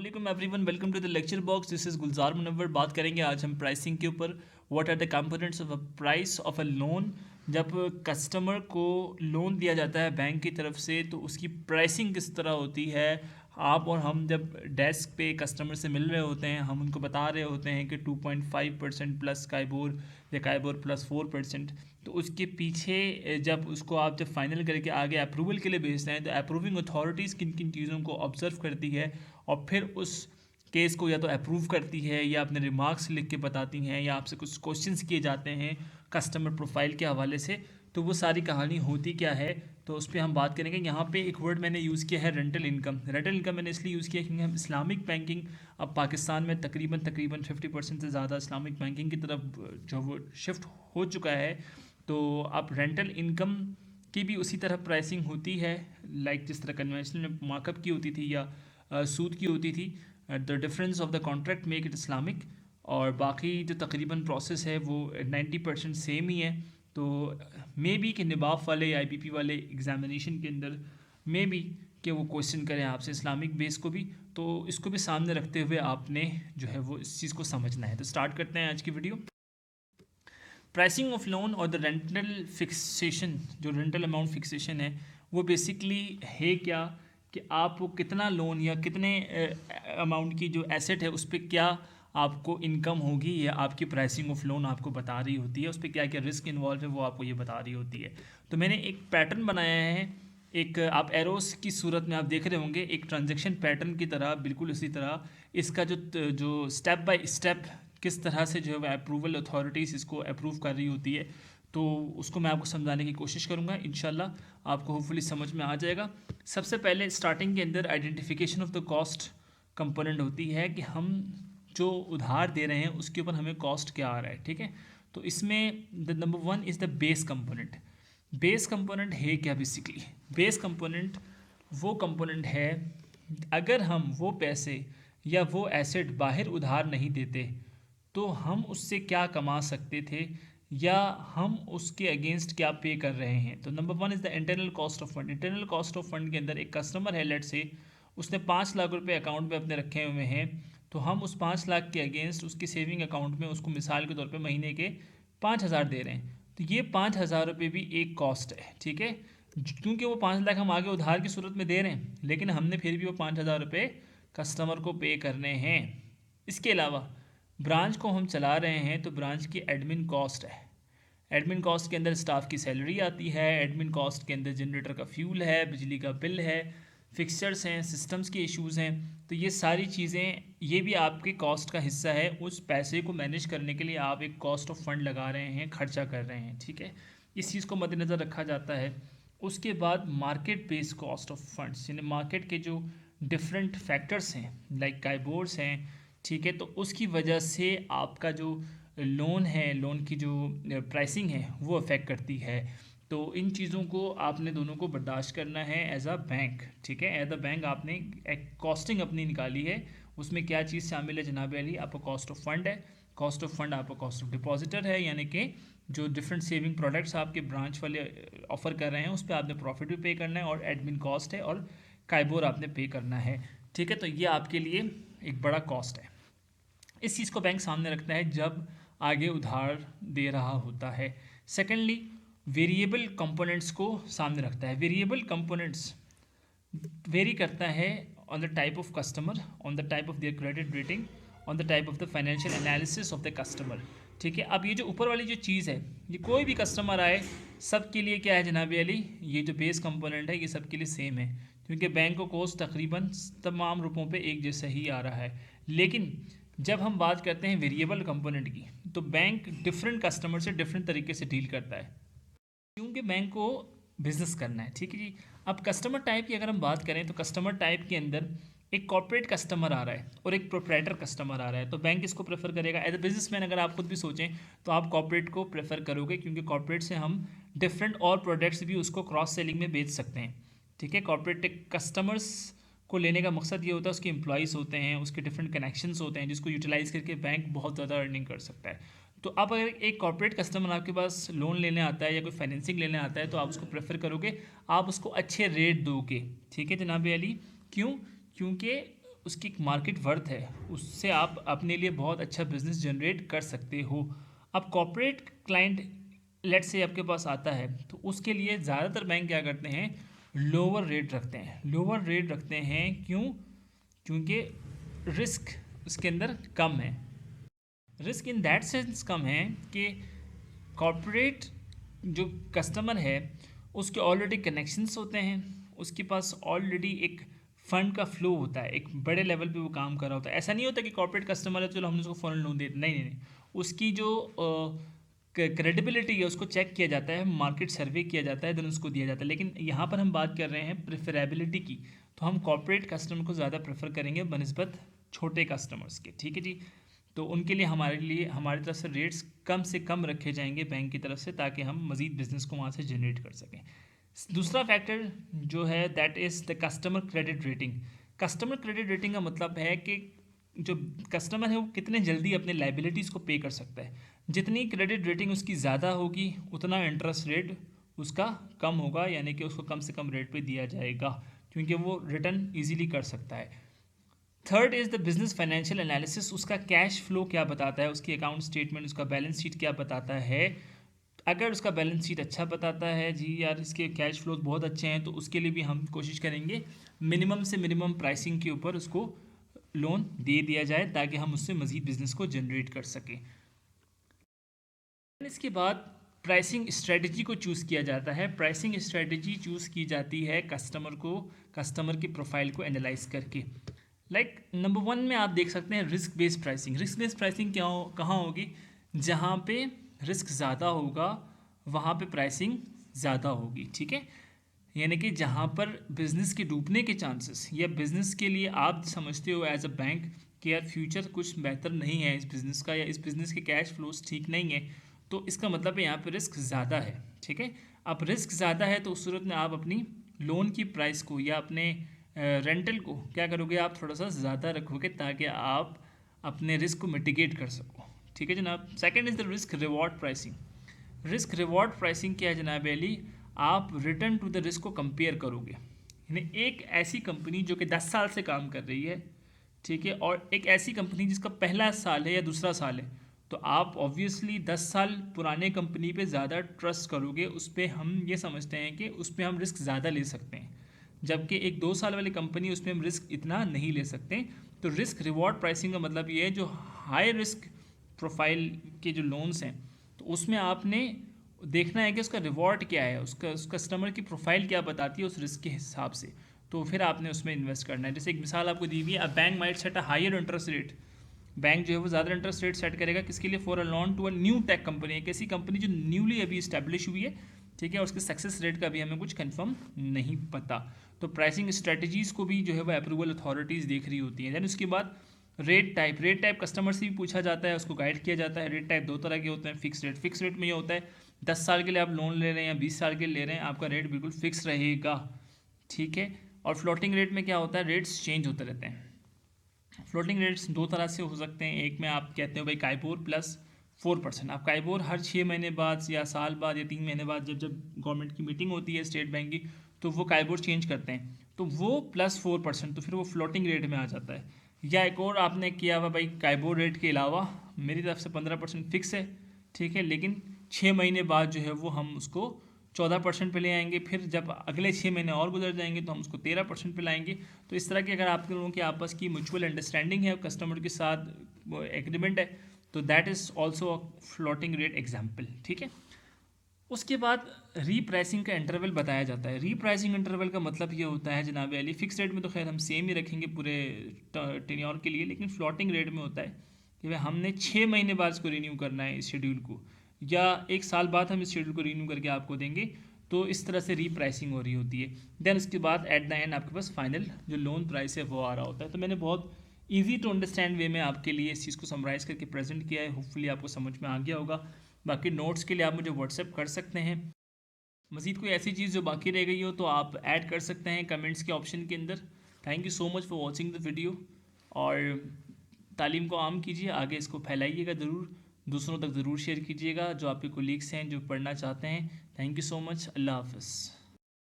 अस्सलाम everyone, welcome to the lecture box. This is Gulzar Munawwar. बात करेंगे आज हम प्राइसिंग के ऊपर। What are the components of a price of a loan. जब कस्टमर को लोन दिया जाता है बैंक की तरफ से तो उसकी प्राइसिंग किस तरह होती है। आप और हम जब डेस्क पे कस्टमर से मिल रहे होते हैं, हम उनको बता रहे होते हैं कि 2.5% प्लस काइबोर या काइबोर प्लस 4%। तो उसके पीछे जब फाइनल करके आगे अप्रूवल के लिए भेजते हैं तो अप्रूविंग अथॉरिटीज़ किन किन चीज़ों को ऑब्जर्व करती है और फिर उस केस को या तो अप्रूव करती है या अपने रिमार्क्स लिख के बताती हैं या आपसे कुछ क्वेश्चंस किए जाते हैं कस्टमर प्रोफाइल के हवाले से। तो वो सारी कहानी होती क्या है तो उस पर हम बात करेंगे। यहाँ पे एक वर्ड मैंने यूज़ किया है रेंटल इनकम। रेंटल इनकम मैंने इसलिए यूज़ किया क्योंकि हम इस्लामिक बैंकिंग अब पाकिस्तान में तकरीबन 50% से ज़्यादा इस्लामिक बैंकिंग की तरफ जो वो शिफ्ट हो चुका है। तो अब रेंटल इनकम की भी उसी तरह प्राइसिंग होती है, लाइक जिस तरह कन्वेंशनल में मार्कअप की होती थी या सूद की होती थी। The difference of the contract make it Islamic. और बाकी जो तकरीबन प्रोसेस है वो 90% सेम ही है। तो मे बी कि निबाफ वाले या IBP वाले एग्जामिनेशन के अंदर मे बी कि वो क्वेश्चन करें आपसे इस्लामिक बेस को भी, तो इसको भी सामने रखते हुए आपने जो है वो इस चीज़ को समझना है। तो स्टार्ट करते हैं आज की वीडियो। प्राइसिंग ऑफ लोन और द रेंटल फिक्सेशन, जो रेंटल अमाउंट फिक्सेशन है वो बेसिकली है क्या कि आपको कितना लोन या कितने अमाउंट की जो एसेट है उस पर क्या आपको इनकम होगी या आपकी प्राइसिंग ऑफ लोन आपको बता रही होती है। उस पर क्या क्या रिस्क इन्वॉल्व है वो आपको ये बता रही होती है। तो मैंने एक पैटर्न बनाया है, एक आप एरोस की सूरत में आप देख रहे होंगे, एक ट्रांजैक्शन पैटर्न की तरह, बिल्कुल उसी तरह इसका जो स्टेप बाय स्टेप किस तरह से जो है अप्रूवल अथॉरिटीज़ इसको अप्रूव कर रही होती है, तो उसको मैं आपको समझाने की कोशिश करूँगा। इंशाल्लाह आपको होपफुली समझ में आ जाएगा। सबसे पहले स्टार्टिंग के अंदर identification of the cost component होती है कि हम जो उधार दे रहे हैं उसके ऊपर हमें कॉस्ट क्या आ रहा है, ठीक है। तो इसमें the number one is the base component. Base component है क्या? बेसिकली बेस कंपोनेंट वो कंपोनेंट है अगर हम वो पैसे या वो एसेट बाहर उधार नहीं देते तो हम उससे क्या कमा सकते थे या हम उसके अगेंस्ट क्या पे कर रहे हैं। तो number one is the internal cost of fund. Internal cost of fund के अंदर एक कस्टमर है, लेट से उसने 5 लाख रुपए अकाउंट में अपने रखे हुए हैं, तो हम उस 5 लाख के अगेंस्ट उसके सेविंग अकाउंट में उसको मिसाल के तौर पे महीने के 5,000 दे रहे हैं। तो ये 5,000 रुपये भी एक कॉस्ट है, ठीक है। क्योंकि वो 5 लाख हम आगे उधार की सूरत में दे रहे हैं लेकिन हमने फिर भी वो 5,000 रुपये कस्टमर को पे करने हैं। इसके अलावा ब्रांच को हम चला रहे हैं तो ब्रांच की एडमिन कॉस्ट है। एडमिन कॉस्ट के अंदर स्टाफ की सैलरी आती है, एडमिन कॉस्ट के अंदर जनरेटर का फ्यूल है, बिजली का बिल है, फिक्सचर्स हैं, सिस्टम्स के इश्यूज़ हैं। तो ये सारी चीज़ें ये भी आपके कॉस्ट का हिस्सा है। उस पैसे को मैनेज करने के लिए आप एक कॉस्ट ऑफ फंड लगा रहे हैं, खर्चा कर रहे हैं, ठीक है। इस चीज़ को मद्देनज़र रखा जाता है। उसके बाद market based cost of funds, यानी मार्केट के जो डिफरेंट फैक्टर्स हैं लाइक काइबोर्स हैं, ठीक है, तो उसकी वजह से आपका जो लोन है, लोन की जो प्राइसिंग है वो अफेक्ट करती है। तो इन चीज़ों को आपने दोनों को बर्दाश्त करना है एज अ बैंक, ठीक है। एज अ बैंक आपने एक कॉस्टिंग अपनी निकाली है, उसमें क्या चीज़ शामिल है जनाब अली? आपका कॉस्ट ऑफ फंड है, कॉस्ट ऑफ फंड आपका कॉस्ट ऑफ डिपॉजिटर है, यानी कि जो डिफरेंट सेविंग प्रोडक्ट्स आपके ब्रांच वाले ऑफर कर रहे हैं उस पर आपने प्रॉफिट भी पे करना है, और एडमिन कॉस्ट है और काइबोर आपने पे करना है, ठीक है। तो ये आपके लिए एक बड़ा कॉस्ट है। इस चीज़ को बैंक सामने रखता है जब आगे उधार दे रहा होता है। सेकेंडली वेरिएबल कंपोनेंट्स को सामने रखता है। वेरिएबल कंपोनेंट्स वेरी करता है on the type of customer, on the type of their credit rating, on the type of the financial analysis of the customer, ठीक है। अब ये जो ऊपर वाली जो चीज़ है, ये कोई भी कस्टमर आए सब के लिए क्या है जनाब अली? ये जो बेस कंपोनेंट है ये सब के लिए सेम है, क्योंकि बैंक को कॉस्ट तकरीबन तमाम रुपयों पे एक जैसा ही आ रहा है। लेकिन जब हम बात करते हैं वेरिएबल कंपोनेंट की तो बैंक डिफरेंट कस्टमर से डिफरेंट तरीके से डील करता है, क्योंकि बैंक को बिजनेस करना है, ठीक है जी। अब कस्टमर टाइप की अगर हम बात करें तो कस्टमर टाइप के अंदर एक कॉर्पोरेट कस्टमर आ रहा है और एक प्रोप्राइटर कस्टमर आ रहा है। तो बैंक इसको प्रेफर करेगा एज अ बिजनेसमैन। अगर आप खुद भी सोचें तो आप कॉर्पोरेट को प्रेफर करोगे, क्योंकि कॉर्पोरेट से हम डिफरेंट और प्रोडक्ट्स भी उसको क्रॉस सेलिंग में बेच सकते हैं, ठीक है। कॉर्पोरेट कस्टमर्स को लेने का मकसद ये होता है, उसके एम्प्लॉयज़ होते हैं, उसके डिफरेंट कनेक्शंस होते हैं जिसको यूटिलाइज़ करके बैंक बहुत ज़्यादा अर्निंग कर सकता है। तो अब अगर एक कॉर्पोरेट कस्टमर आपके पास लोन लेने आता है या कोई फाइनेंसिंग लेने आता है तो आप उसको प्रेफर करोगे, आप उसको अच्छे रेट दोगे, ठीक है जनाब अली। क्यों? क्योंकि उसकी एक मार्केट वर्थ है, उससे आप अपने लिए बहुत अच्छा बिजनेस जनरेट कर सकते हो। अब कॉर्पोरेट क्लाइंट लेट से आपके पास आता है तो उसके लिए ज़्यादातर बैंक क्या करते हैं, लोअर रेट रखते हैं। लोअर रेट रखते हैं क्यों? क्योंकि रिस्क उसके अंदर कम है। रिस्क इन दैट सेंस कम है कि कॉर्पोरेट जो कस्टमर है उसके ऑलरेडी कनेक्शंस होते हैं, उसके पास ऑलरेडी एक फंड का फ्लो होता है, एक बड़े लेवल पे वो काम कर रहा होता है। ऐसा नहीं होता कि कॉर्पोरेट कस्टमर है चलो हमने उसको फ़ौरन लोन दे, नहीं नहीं नहीं, उसकी जो क्रेडिबिलिटी है उसको चेक किया जाता है, मार्केट सर्वे किया जाता है, देन उसको दिया जाता है। लेकिन यहाँ पर हम बात कर रहे हैं प्रेफरेबिलिटी की, तो हम कॉर्पोरेट कस्टमर को ज़्यादा प्रेफर करेंगे बनस्बत छोटे कस्टमर्स के, ठीक है जी। तो उनके लिए हमारी तरफ से कम रखे जाएंगे बैंक की तरफ से, ताकि हम मज़ीद बिजनेस को वहाँ से जनरेट कर सकें। दूसरा फैक्टर जो है that is the customer credit rating. Customer credit rating का मतलब है कि जो कस्टमर है वो कितने जल्दी अपने लाइबिलिटीज़ को पे कर सकता है। जितनी क्रेडिट रेटिंग उसकी ज़्यादा होगी उतना इंटरेस्ट रेट उसका कम होगा, यानी कि उसको कम से कम रेट पे दिया जाएगा क्योंकि वो रिटर्न ईजीली कर सकता है। Third is the business financial analysis. उसका कैश फ्लो क्या बताता है, उसकी अकाउंट स्टेटमेंट, उसका बैलेंस शीट क्या बताता है। अगर उसका बैलेंस शीट अच्छा बताता है जी यार इसके कैश फ्लोज बहुत अच्छे हैं, तो उसके लिए भी हम कोशिश करेंगे मिनिमम से मिनिमम प्राइसिंग के ऊपर उसको लोन दे दिया जाए ताकि हम उससे मज़ीद बिजनेस को जनरेट कर सकें। इसके बाद प्राइसिंग स्ट्रेटजी को चूज़ किया जाता है। प्राइसिंग स्ट्रेटजी चूज़ की जाती है कस्टमर की प्रोफाइल को एनालाइज करके। नंबर 1 में आप देख सकते हैं risk based pricing. Risk based pricing कहाँ होगी? जहाँ पे रिस्क ज़्यादा होगा वहाँ पे प्राइसिंग ज़्यादा होगी, ठीक है। यानी कि जहाँ पर बिज़नेस के डूबने के चांसेस, या बिज़नेस के लिए आप समझते हो एज अ बैंक कि यार फ्यूचर कुछ बेहतर नहीं है इस बिज़नेस का, या इस बिज़नेस के कैश फ्लोज ठीक नहीं है, तो इसका मतलब है यहाँ पे रिस्क ज़्यादा है, ठीक है। अब रिस्क ज़्यादा है तो उस सूरत में आप अपनी लोन की प्राइस को या अपने रेंटल को क्या करोगे, आप थोड़ा सा ज़्यादा रखोगे ताकि आप अपने रिस्क को मिटिगेट कर सको, ठीक है जनाब। Second is the risk reward pricing. Risk reward pricing क्या है जनाब अली? आप रिटर्न टू द रिस्क को कंपेयर करोगे, यानी एक ऐसी कंपनी जो कि 10 साल से काम कर रही है, ठीक है, और एक ऐसी कंपनी जिसका पहला साल है या दूसरा साल है, तो आप ऑब्वियसली 10 साल पुराने कंपनी पे ज़्यादा ट्रस्ट करोगे। उस पर हम ये समझते हैं कि उस पर हम रिस्क ज़्यादा ले सकते हैं, जबकि एक 2 साल वाली कंपनी उसमें हम रिस्क इतना नहीं ले सकते। तो रिस्क रिवॉर्ड प्राइसिंग का मतलब ये है जो हाई रिस्क प्रोफाइल के जो लोन्स हैं तो उसमें आपने देखना है कि उसका रिवॉर्ड क्या है, उस कस्टमर की प्रोफाइल क्या बताती है उस रिस्क के हिसाब से, तो फिर आपने उसमें इन्वेस्ट करना है। जैसे एक मिसाल आपको दी हुई है, a bank might set a higher interest rate. Bank जो है वो ज़्यादा इंटरेस्ट रेट सेट करेगा किसके लिए? For a loan to a new tech company. एक ऐसी कंपनी जो न्यूली अभी इस्टेब्लिश हुई है, ठीक है, और उसके सक्सेस रेट का भी हमें कुछ कंफर्म नहीं पता। तो प्राइसिंग स्ट्रेटजीज़ को भी जो है वो अप्रूवल अथॉरिटीज़ देख रही होती हैं। दैन उसके बाद रेट टाइप कस्टमर से भी पूछा जाता है, उसको गाइड किया जाता है। रेट टाइप 2 तरह के होते हैं। फिक्स रेट में ये होता है 10 साल के लिए आप लोन ले रहे हैं या 20 साल के लिए ले रहे हैं, आपका रेट बिल्कुल फिक्स रहेगा, ठीक है। और फ्लोटिंग रेट में क्या होता है, रेट्स चेंज होते रहते हैं। फ्लोटिंग रेट्स 2 तरह से हो सकते हैं। एक में आप कहते हो भाई काइबोर प्लस 4%। आप काइबोर हर 6 महीने बाद या साल बाद या 3 महीने बाद जब गवर्नमेंट की मीटिंग होती है स्टेट बैंक की, तो वो काइबोर चेंज करते हैं, तो वो +4%, तो फिर वो फ्लोटिंग रेट में आ जाता है। या एक और आपने किया हुआ भाई काइबोर रेट के अलावा मेरी तरफ से 15% फिक्स है, ठीक है, लेकिन 6 महीने बाद जो है वो हम उसको 14% पे ले आएंगे, फिर जब अगले 6 महीने और गुजर जाएंगे तो हम उसको 13% पे लाएंगे। तो इस तरह की अगर आप लोगों की आपस की म्यूचुअल अंडरस्टैंडिंग है, कस्टमर के साथ वो एग्रीमेंट है, तो that is also a floating rate example, ठीक है। उसके बाद रीप्राइसिंग का इंटरवल बताया जाता है। रीप्राइसिंग इंटरवल का मतलब ये होता है जनाब अली, फिक्स रेट में तो खैर हम सेम ही रखेंगे पूरे टेन्योर के लिए, लेकिन फ्लोटिंग रेट में होता है कि भाई हमने 6 महीने बाद इसको रिन्यू करना है इस शेड्यूल को, या 1 साल बाद हम इस शेड्यूल को रिन्यू करके आपको देंगे। तो इस तरह से रीप्राइसिंग हो रही होती है। देन उसके बाद एट द एंड आपके पास फाइनल जो लोन प्राइस है वो आ रहा होता है। तो मैंने बहुत ईजी टू अंडरस्टैंड वे में आपके लिए इस चीज़ को समराइज़ करके प्रेजेंट किया है। होपफुली आपको समझ में आ गया होगा। बाकी नोट्स के लिए आप मुझे व्हाट्सएप कर सकते हैं। मज़ीद कोई ऐसी चीज़ जो बाकी रह गई हो तो आप ऐड कर सकते हैं कमेंट्स के ऑप्शन के अंदर। Thank you so much for watching the video, और तालीम को आम कीजिए, आगे इसको फैलाइएगा ज़रूर, दूसरों तक ज़रूर शेयर कीजिएगा जो आपके कोलीग्स हैं जो पढ़ना चाहते हैं। Thank you so much. अल्लाह हाफ़िज़।